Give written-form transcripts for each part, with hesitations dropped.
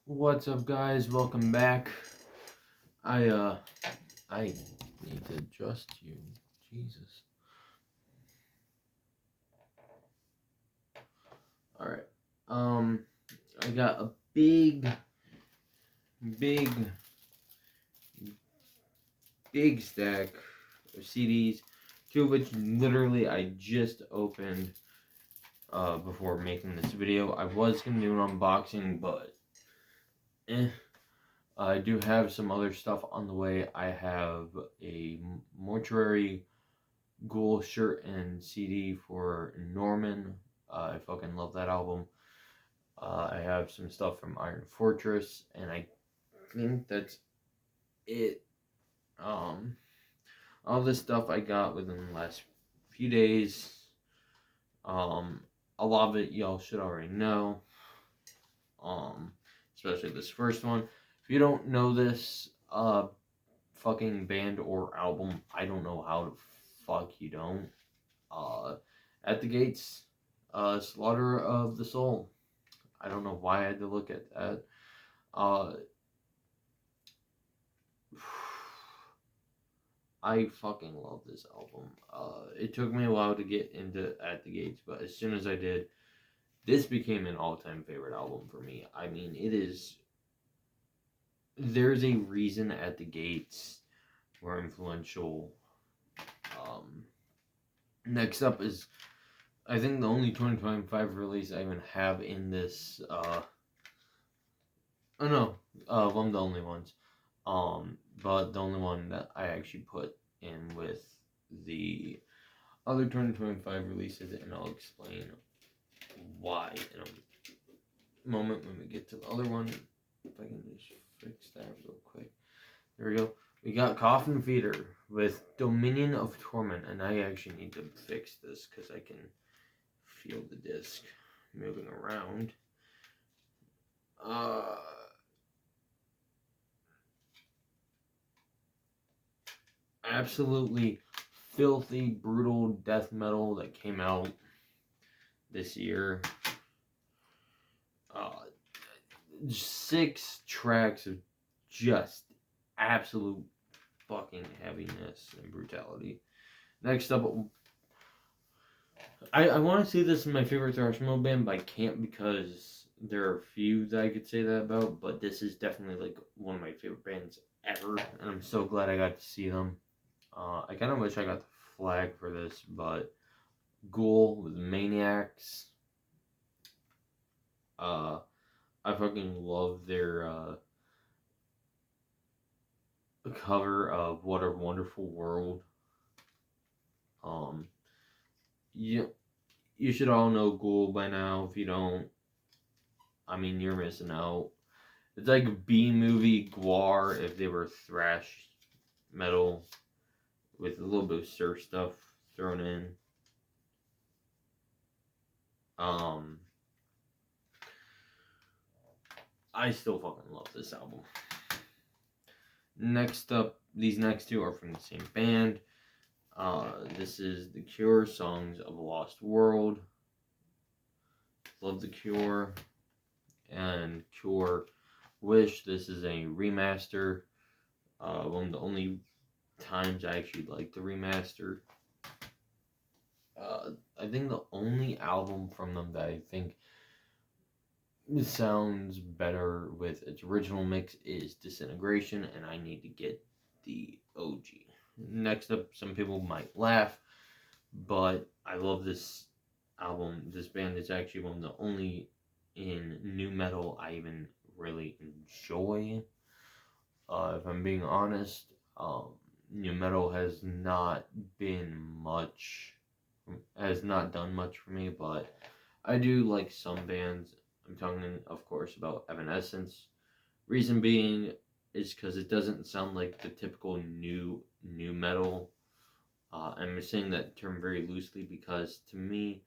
What's up, guys? Welcome back. I need to adjust you. Jesus. All right. I got a big, big, big stack of CDs. Two of which literally I just opened before making this video. I was gonna do an unboxing, but I do have some other stuff on the way. I have a Mortuary Ghoul shirt and CD for Norman. I fucking love that album. I have some stuff from Iron Fortress, and I think that's it. All this stuff I got within the last few days. A lot of it y'all should already know. Especially this first one. If you don't know this, fucking band or album, I don't know how the fuck you don't. At the Gates, Slaughter of the Soul. I don't know why I had to look at that. I fucking love this album. It took me a while to get into At the Gates, but as soon as I did, this became an all-time favorite album for me. I mean, it is. There's a reason At the Gates were influential. Next up is, I think, the only 2025 release I even have in this. Oh no, one of the only ones. But the only one that I actually put in with the other 2025 releases, and I'll explain why in a moment when we get to the other one. If I can just fix that real quick. There we go. We got Coffin Feeder with Dominion of Torment, and I actually need to fix this because I can feel the disc moving around. Absolutely filthy, brutal death metal that came out this year. 6 tracks of just absolute fucking heaviness and brutality. Next up, I want to say this is my favorite thrash metal band, but I can't because there are a few that I could say that about, but this is definitely like one of my favorite bands ever, and I'm so glad I got to see them. I kind of wish I got the flag for this, but Ghoul with Maniacs. I fucking love their cover of What a Wonderful World. You should all know Ghoul by now. If you don't, I mean, you're missing out. It's like B-movie Gwar if they were thrash metal with a little bit of surf stuff thrown in. I still fucking love this album. Next up, these next two are from the same band. This is The Cure, Songs of a Lost World. Love The Cure. And Cure Wish. This is a remaster. One of the only times I actually like the remaster. I think the only album from them that I think sounds better with its original mix is Disintegration, and I need to get the OG. Next up, some people might laugh, but I love this album. This band is actually one of the only in new metal I even really enjoy. If I'm being honest, new metal has not done much for me, but I do like some bands. I'm talking, of course, about Evanescence. Reason being is because it doesn't sound like the typical new metal. I'm saying that term very loosely because to me,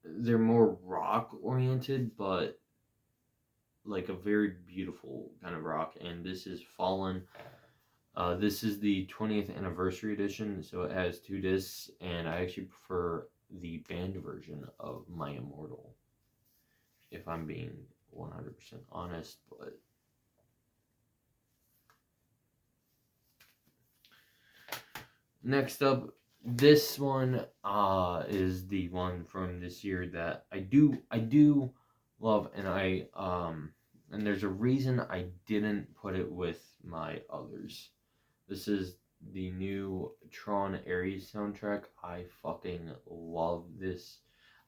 they're more rock oriented, but like a very beautiful kind of rock. And this is Fallen. This is the 20th anniversary edition, so it has 2 discs, and I actually prefer the band version of My Immortal. if I'm being 100% honest. But next up, this one is the one from this year that I do love, and and there's a reason I didn't put it with my others. This is the new Tron Ares soundtrack. I fucking love this.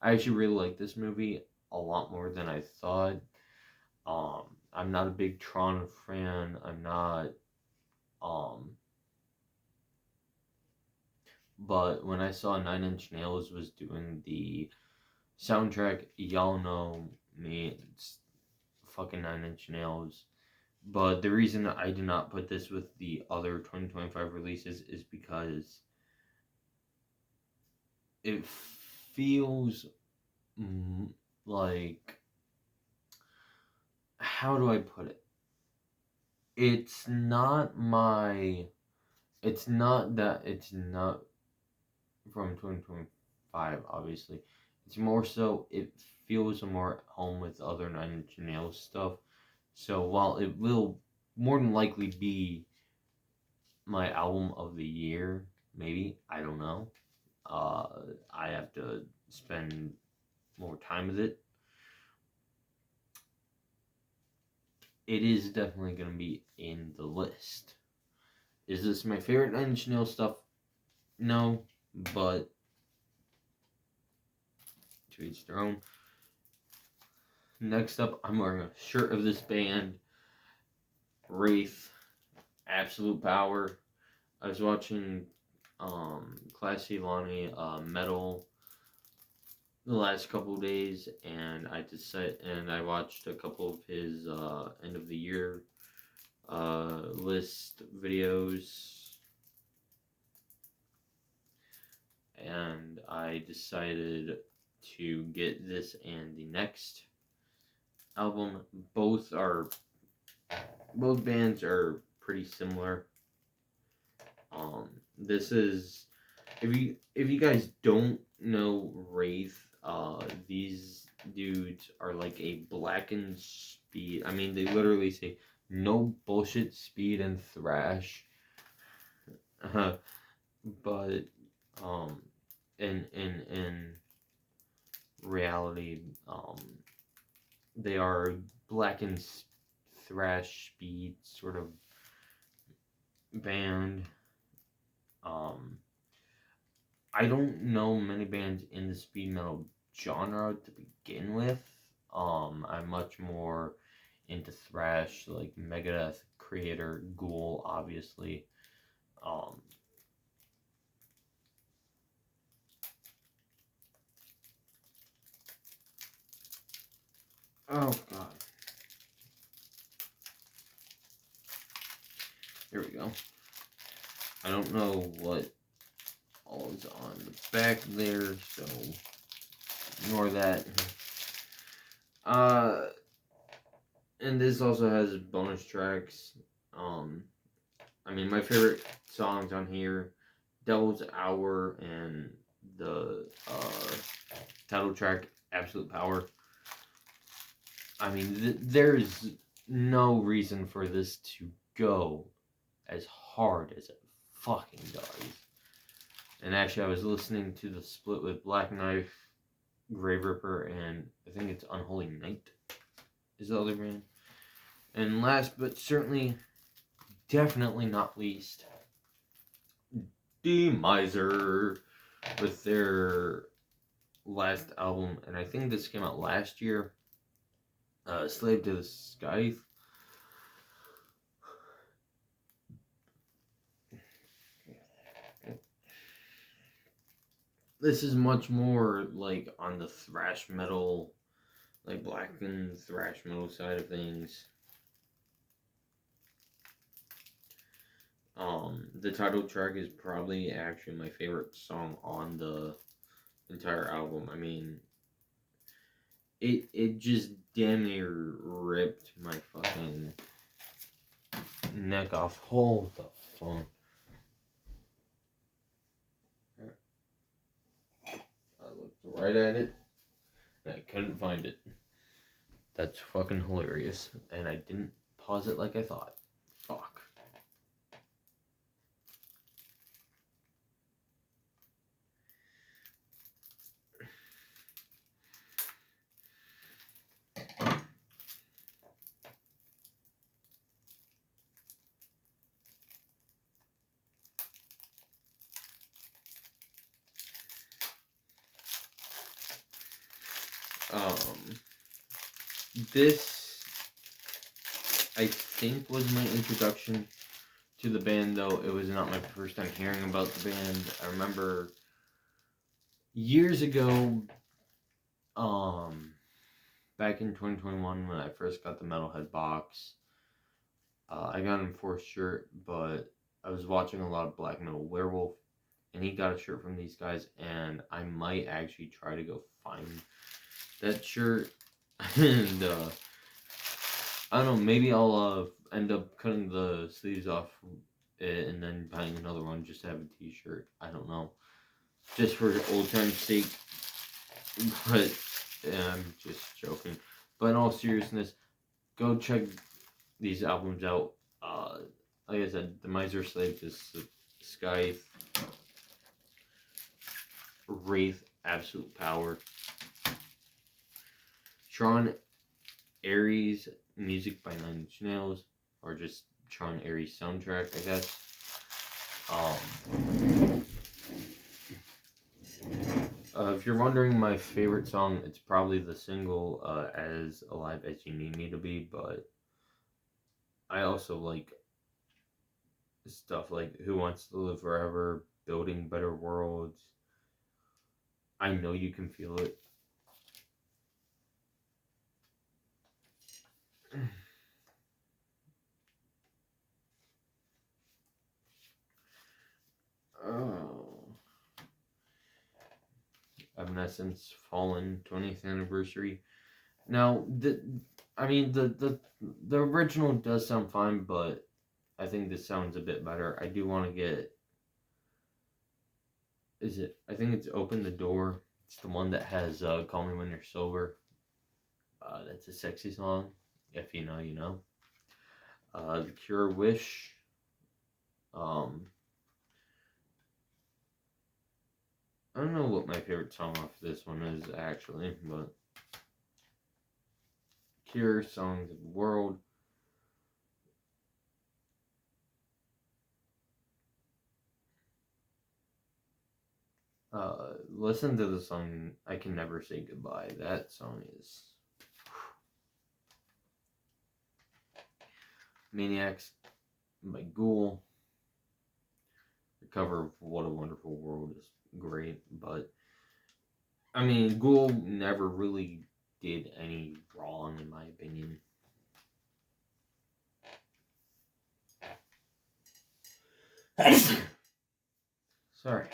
I actually really like this movie a lot more than I thought. I'm not a big Tron fan. I'm not but when I saw Nine Inch Nails was doing the soundtrack, y'all know me, it's fucking Nine Inch Nails. But the reason I did not put this with the other 2025 releases is because it feels like, how do I put it? It's not that it's not from 2025, obviously. It's more so it feels more at home with other Nine Inch Nails stuff. So while it will more than likely be my album of the year, maybe, I don't know. I have to spend more time with it. It is definitely going to be in the list. Is this my favorite Nine Inch Nails stuff? No, but to each their own. Next up, I'm wearing a shirt of this band, Wraith, Absolute Power. I was watching Classy Lonnie Metal the last couple of days, and I watched a couple of his end of the year list videos, and I decided to get this and the next album. Both bands are pretty similar. This is, if you guys don't know Wraith, these dudes are like a blackened speed. I mean, they literally say no bullshit speed and thrash. But in reality, they are blackened thrash speed sort of band. I don't know many bands in the speed metal genre to begin with. I'm much more into thrash, like Megadeth, Creator, Ghoul, obviously. Oh god. Here we go. I don't know what all is on the back there, so ignore that. And this also has bonus tracks. I mean, my favorite songs on here, Devil's Hour and the title track, Absolute Power. I mean, there's no reason for this to go as hard as it fucking does. And actually, I was listening to the split with Black Knife, Grave Ripper, and I think it's Unholy Night is the other band. And last but certainly, definitely not least, Demiser with their last album, and I think this came out last year, Slave to the Scythe. This is much more like on the thrash metal, like blackened thrash metal side of things. The title track is probably actually my favorite song on the entire album. I mean, it just damn near ripped my fucking neck off. Hold the phone. I looked right at it, and I couldn't find it. That's fucking hilarious. And I didn't pause it like I thought. Fuck. This, I think, was my introduction to the band, though it was not my first time hearing about the band. I remember years ago, back in 2021 when I first got the Metalhead box, I got an enforced shirt, but I was watching a lot of Black Metal Werewolf, and he got a shirt from these guys, and I might actually try to go find that shirt, and I don't know, maybe I'll end up cutting the sleeves off it and then buying another one just to have a t-shirt. I don't know, just for old time's sake, but yeah, I'm just joking. But in all seriousness, go check these albums out. Like I said, The Miser Slave, this Scythe, Wraith, Absolute Power, Tron Ares, music by Nine Inch Nails, or just Tron Ares soundtrack, I guess. If you're wondering my favorite song, it's probably the single As Alive As You Need Me to Be, but I also like stuff like Who Wants to Live Forever, Building Better Worlds, I Know You Can Feel It. Oh. Evanescence Fallen 20th anniversary. Now, the original does sound fine, but I think this sounds a bit better. I do want to get. I think it's Open the Door. It's the one that has Call Me When You're Sober. That's a sexy song. If you know, you know. The Cure Wish. I don't know what my favorite song off this one is actually, but Cure, Songs of the World. Listen to the song I Can Never Say Goodbye. That song is Maniacs by Ghoul. The cover of What a Wonderful World is great, but I mean, Ghoul never really did any wrong in my opinion. Sorry.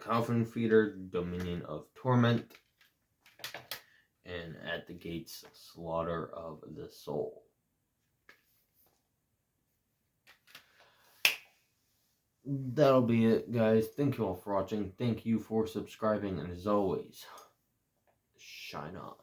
Coffin Feeder, Dominion of Torment, and At the Gates, Slaughter of the Soul. That'll be it, guys. Thank you all for watching. Thank you for subscribing, and as always, shine on.